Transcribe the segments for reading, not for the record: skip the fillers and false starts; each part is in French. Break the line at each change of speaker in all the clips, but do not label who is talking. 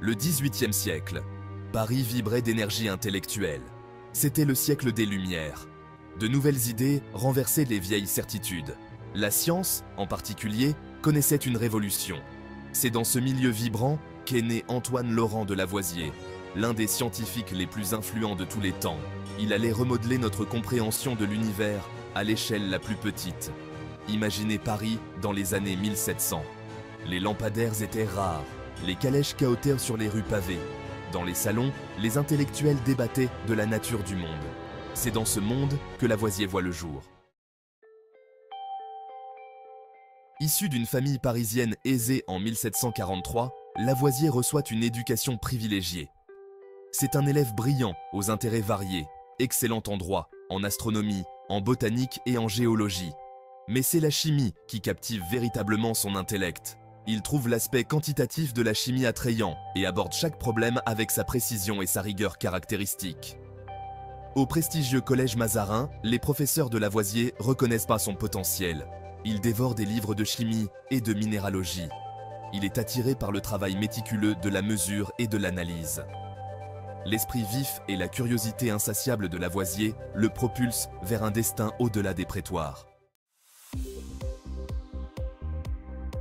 Le XVIIIe siècle. Paris vibrait d'énergie intellectuelle. C'était le siècle des Lumières. De nouvelles idées renversaient les vieilles certitudes. La science, en particulier, connaissait une révolution. C'est dans ce milieu vibrant qu'est né Antoine Laurent de Lavoisier, l'un des scientifiques les plus influents de tous les temps. Il allait remodeler notre compréhension de l'univers à l'échelle la plus petite. Imaginez Paris dans les années 1700. Les lampadaires étaient rares, les calèches cahotaient sur les rues pavées. Dans les salons, les intellectuels débattaient de la nature du monde. C'est dans ce monde que Lavoisier voit le jour. Issu d'une famille parisienne aisée en 1743, Lavoisier reçoit une éducation privilégiée. C'est un élève brillant, aux intérêts variés, excellent en droit, en astronomie, en botanique et en géologie. Mais c'est la chimie qui captive véritablement son intellect. Il trouve l'aspect quantitatif de la chimie attrayant et aborde chaque problème avec sa précision et sa rigueur caractéristique. Au prestigieux collège Mazarin, les professeurs de Lavoisier reconnaissent pas son potentiel. Il dévore des livres de chimie et de minéralogie. Il est attiré par le travail méticuleux de la mesure et de l'analyse. L'esprit vif et la curiosité insatiable de Lavoisier le propulsent vers un destin au-delà des prétoires.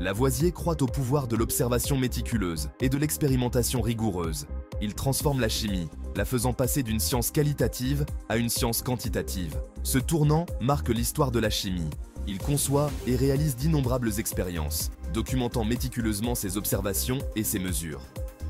Lavoisier croit au pouvoir de l'observation méticuleuse et de l'expérimentation rigoureuse. Il transforme la chimie, la faisant passer d'une science qualitative à une science quantitative. Ce tournant marque l'histoire de la chimie. Il conçoit et réalise d'innombrables expériences, documentant méticuleusement ses observations et ses mesures.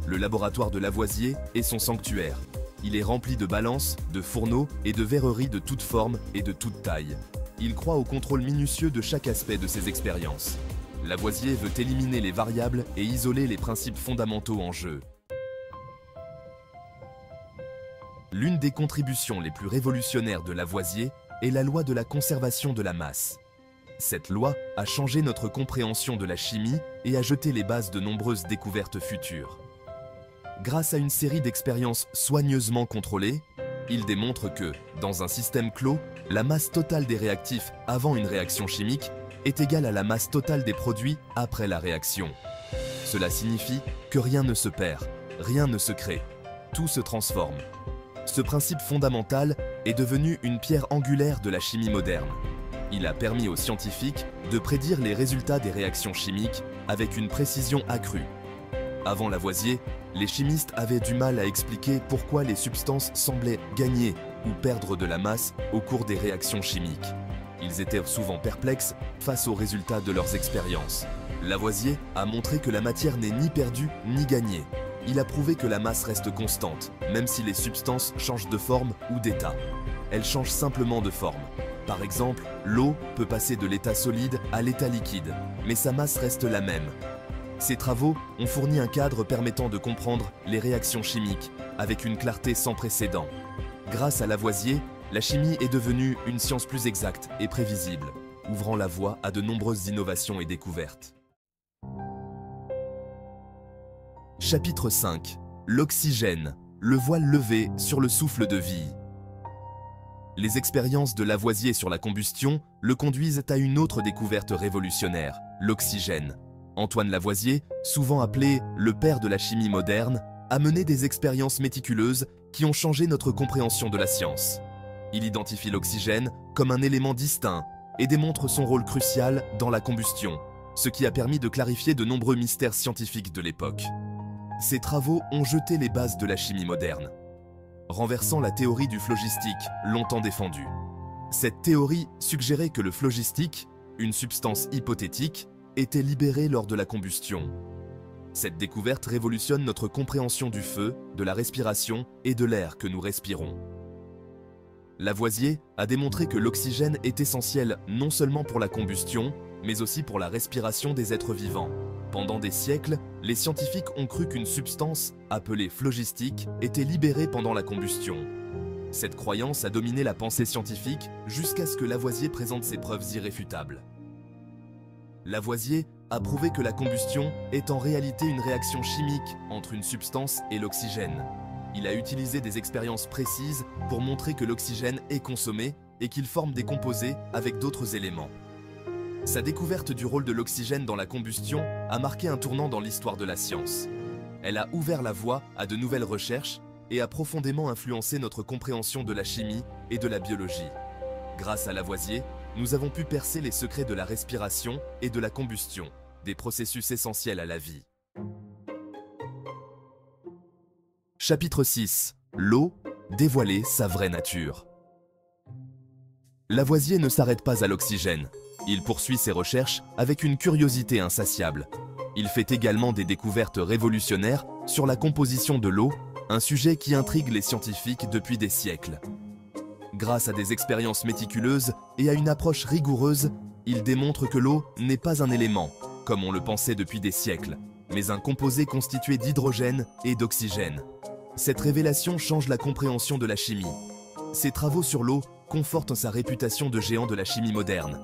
Le laboratoire de Lavoisier est son sanctuaire. Il est rempli de balances, de fourneaux et de verreries de toutes formes et de toutes tailles. Il croit au contrôle minutieux de chaque aspect de ses expériences. Lavoisier veut éliminer les variables et isoler les principes fondamentaux en jeu. L'une des contributions les plus révolutionnaires de Lavoisier est la loi de la conservation de la masse. Cette loi a changé notre compréhension de la chimie et a jeté les bases de nombreuses découvertes futures. Grâce à une série d'expériences soigneusement contrôlées, il démontre que, dans un système clos, la masse totale des réactifs avant une réaction chimique est égale à la masse totale des produits après la réaction. Cela signifie que rien ne se perd, rien ne se crée, tout se transforme. Ce principe fondamental est devenu une pierre angulaire de la chimie moderne. Il a permis aux scientifiques de prédire les résultats des réactions chimiques avec une précision accrue. Avant Lavoisier, les chimistes avaient du mal à expliquer pourquoi les substances semblaient gagner ou perdre de la masse au cours des réactions chimiques. Ils étaient souvent perplexes face aux résultats de leurs expériences. Lavoisier a montré que la matière n'est ni perdue ni gagnée. Il a prouvé que la masse reste constante, même si les substances changent de forme ou d'état. Elles changent simplement de forme. Par exemple, l'eau peut passer de l'état solide à l'état liquide, mais sa masse reste la même. Ces travaux ont fourni un cadre permettant de comprendre les réactions chimiques avec une clarté sans précédent. Grâce à Lavoisier, la chimie est devenue une science plus exacte et prévisible, ouvrant la voie à de nombreuses innovations et découvertes. Chapitre 5. L'oxygène, le voile levé sur le souffle de vie. Les expériences de Lavoisier sur la combustion le conduisent à une autre découverte révolutionnaire, l'oxygène. Antoine Lavoisier, souvent appelé le père de la chimie moderne, a mené des expériences méticuleuses qui ont changé notre compréhension de la science. Il identifie l'oxygène comme un élément distinct et démontre son rôle crucial dans la combustion, ce qui a permis de clarifier de nombreux mystères scientifiques de l'époque. Ces travaux ont jeté les bases de la chimie moderne, renversant la théorie du phlogistique, longtemps défendue. Cette théorie suggérait que le phlogistique, une substance hypothétique, était libéré lors de la combustion. Cette découverte révolutionne notre compréhension du feu, de la respiration et de l'air que nous respirons. Lavoisier a démontré que l'oxygène est essentiel non seulement pour la combustion, mais aussi pour la respiration des êtres vivants. Pendant des siècles, les scientifiques ont cru qu'une substance, appelée phlogistique, était libérée pendant la combustion. Cette croyance a dominé la pensée scientifique jusqu'à ce que Lavoisier présente ses preuves irréfutables. Lavoisier a prouvé que la combustion est en réalité une réaction chimique entre une substance et l'oxygène. Il a utilisé des expériences précises pour montrer que l'oxygène est consommé et qu'il forme des composés avec d'autres éléments. Sa découverte du rôle de l'oxygène dans la combustion a marqué un tournant dans l'histoire de la science. Elle a ouvert la voie à de nouvelles recherches et a profondément influencé notre compréhension de la chimie et de la biologie. Grâce à Lavoisier, nous avons pu percer les secrets de la respiration et de la combustion, des processus essentiels à la vie. Chapitre 6. L'eau, dévoiler sa vraie nature. Lavoisier ne s'arrête pas à l'oxygène. Il poursuit ses recherches avec une curiosité insatiable. Il fait également des découvertes révolutionnaires sur la composition de l'eau, un sujet qui intrigue les scientifiques depuis des siècles. Grâce à des expériences méticuleuses et à une approche rigoureuse, il démontre que l'eau n'est pas un élément, comme on le pensait depuis des siècles, mais un composé constitué d'hydrogène et d'oxygène. Cette révélation change la compréhension de la chimie. Ses travaux sur l'eau confortent sa réputation de géant de la chimie moderne.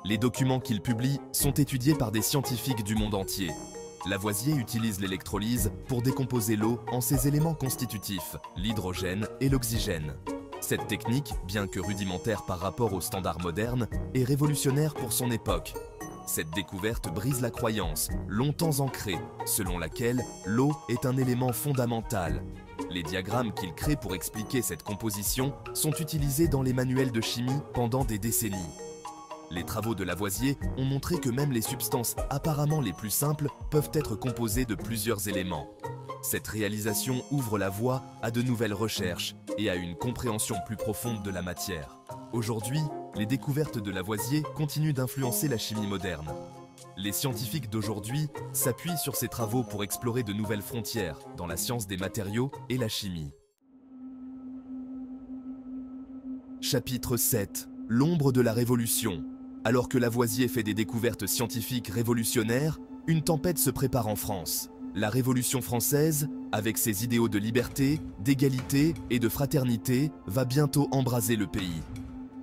Les documents qu'il publie sont étudiés par des scientifiques du monde entier. Lavoisier utilise l'électrolyse pour décomposer l'eau en ses éléments constitutifs, l'hydrogène et l'oxygène. Cette technique, bien que rudimentaire par rapport aux standards modernes, est révolutionnaire pour son époque. Cette découverte brise la croyance, longtemps ancrée, selon laquelle l'eau est un élément fondamental. Les diagrammes qu'il crée pour expliquer cette composition sont utilisés dans les manuels de chimie pendant des décennies. Les travaux de Lavoisier ont montré que même les substances apparemment les plus simples peuvent être composées de plusieurs éléments. Cette réalisation ouvre la voie à de nouvelles recherches et à une compréhension plus profonde de la matière. Aujourd'hui, les découvertes de Lavoisier continuent d'influencer la chimie moderne. Les scientifiques d'aujourd'hui s'appuient sur ces travaux pour explorer de nouvelles frontières dans la science des matériaux et la chimie. Chapitre 7. L'ombre de la Révolution. Alors que Lavoisier fait des découvertes scientifiques révolutionnaires, une tempête se prépare en France. La Révolution française, avec ses idéaux de liberté, d'égalité et de fraternité, va bientôt embraser le pays.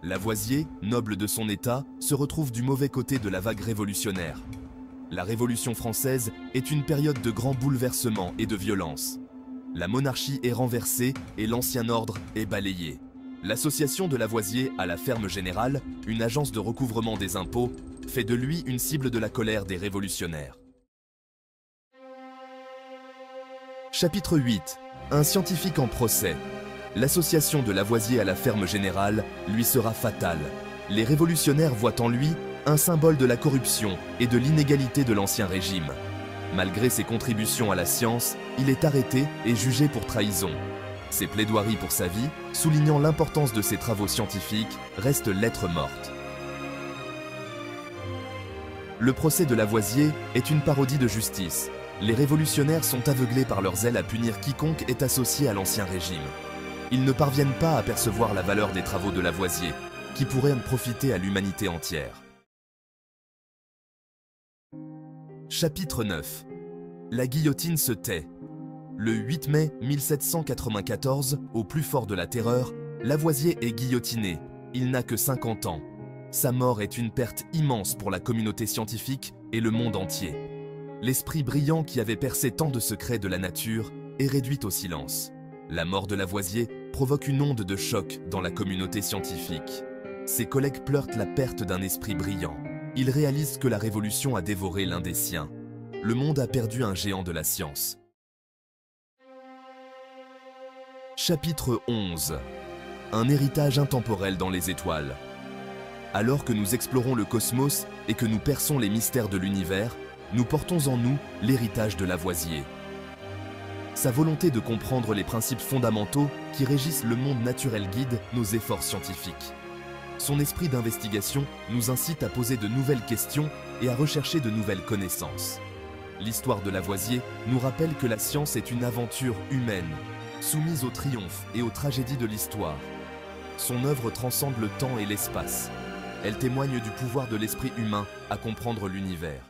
Lavoisier, noble de son état, se retrouve du mauvais côté de la vague révolutionnaire. La Révolution française est une période de grands bouleversements et de violence. La monarchie est renversée et l'ancien ordre est balayé. L'association de Lavoisier à la Ferme Générale, une agence de recouvrement des impôts, fait de lui une cible de la colère des révolutionnaires. Chapitre 8. Un scientifique en procès. L'association de Lavoisier à la Ferme Générale lui sera fatale. Les révolutionnaires voient en lui un symbole de la corruption et de l'inégalité de l'Ancien Régime. Malgré ses contributions à la science, il est arrêté et jugé pour trahison. Ses plaidoiries pour sa vie, soulignant l'importance de ses travaux scientifiques, restent lettre morte. Le procès de Lavoisier est une parodie de justice. Les révolutionnaires sont aveuglés par leur zèle à punir quiconque est associé à l'Ancien Régime. Ils ne parviennent pas à percevoir la valeur des travaux de Lavoisier, qui pourraient en profiter à l'humanité entière. Chapitre 9. La guillotine se tait. Le 8 mai 1794, au plus fort de la terreur, Lavoisier est guillotiné. Il n'a que 50 ans. Sa mort est une perte immense pour la communauté scientifique et le monde entier. L'esprit brillant qui avait percé tant de secrets de la nature est réduit au silence. La mort de Lavoisier provoque une onde de choc dans la communauté scientifique. Ses collègues pleurent la perte d'un esprit brillant. Ils réalisent que la Révolution a dévoré l'un des siens. Le monde a perdu un géant de la science. Chapitre 11. Un héritage intemporel dans les étoiles. Alors que nous explorons le cosmos et que nous perçons les mystères de l'univers, nous portons en nous l'héritage de Lavoisier. Sa volonté de comprendre les principes fondamentaux qui régissent le monde naturel guide nos efforts scientifiques. Son esprit d'investigation nous incite à poser de nouvelles questions et à rechercher de nouvelles connaissances. L'histoire de Lavoisier nous rappelle que la science est une aventure humaine, soumise aux triomphes et aux tragédies de l'histoire. Son œuvre transcende le temps et l'espace. Elle témoigne du pouvoir de l'esprit humain à comprendre l'univers.